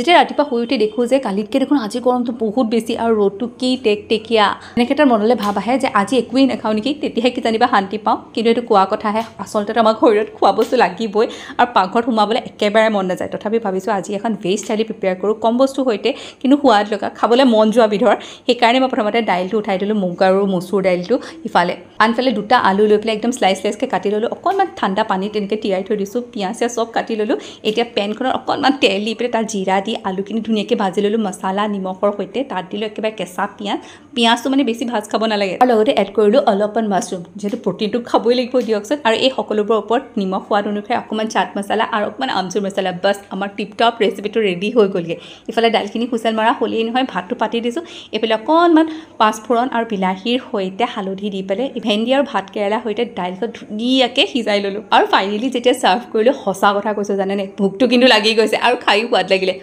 যেতিয়া ৰাতিপুৱা শুই উঠি দেখোঁ যে কালিতকৈ দেখোন আজি গৰমটো বহুত বেছি আৰু ৰ'দটো কি টেকটেকীয়া, এনেকৈ তাৰ মনলৈ ভাব আহে যে আজি একোৱেই নাখাওঁ নেকি, তেতিয়াহে কি জানিবা শান্তি পাওঁ। কিন্তু এইটো কোৱা কথাহে, আচলতে আমাৰ শৰীৰত খোৱা বস্তু লাগিবই আৰু পাকঘৰত সোমাবলৈ একেবাৰে মন নাযায়। তথাপি ভাবিছোঁ আজি এখন ভেজ থালি প্ৰিপেয়াৰ কৰোঁ, কম বস্তুৰ সৈতে কিন্তু সোৱাদ লগা, খাবলৈ মন যোৱা বিধৰ। সেইকাৰণে মই প্ৰথমতে দাইলটো উঠাই দিলোঁ, মুগ আৰু মচুৰ দাইলটো ইফালে, আনফালে দুটা আলু লৈ পেলাই একদম স্লাইচকৈ কাটি ল'লোঁ, অকণমান ঠাণ্ডা পানীত তেনেকৈ তিয়াই থৈ দিছোঁ, পিঁয়াজ চব কাটি ল'লোঁ। এতিয়া পেনখনত অকণমান তেল দি পেলাই তাত জিৰা দি আলুখিনি ধুনীয়াকৈ ভাজি ল'লোঁ মছলা নিমখৰ সৈতে। তাত দিলোঁ একেবাৰে কেঁচা পিঁয়াজটো মানে বেছি ভাজ খাব নালাগে, আৰু লগতে এড কৰিলোঁ অলপমান মাছৰুম, যিহেতু প্ৰটিনটো খাবই লাগিব দিয়কচোন। আৰু এই সকলোবোৰৰ ওপৰত নিমখ সোৱাদ অনুসাৰে অকণমান চাট মছলা আৰু অকণমান আমচুৰ মছলা, বাছ আমাৰ টিপটপ ৰেচিপিটো ৰেডি হৈ গ'লগৈ। ইফালে দাইলখিনি হুইচেল মৰা হ'লেই নহয়, ভাতটো পাতি দিছোঁ। এইফালে অকণমান পাঁচফোৰণ আৰু বিলাহীৰ সৈতে হালধি দি পেলাই ভেন্দি আৰু ভাত কেৰেলাৰ সৈতে দাইলটো ধুনীয়াকৈ সিজাই ল'লোঁ। আৰু ফাইনেলি যেতিয়া ছাৰ্ভ কৰিলোঁ, সঁচা কথা কৈছোঁ জানেনে, ভোকটো কিন্তু লাগি গৈছে আৰু খায়ো সোৱাদ লাগিলে।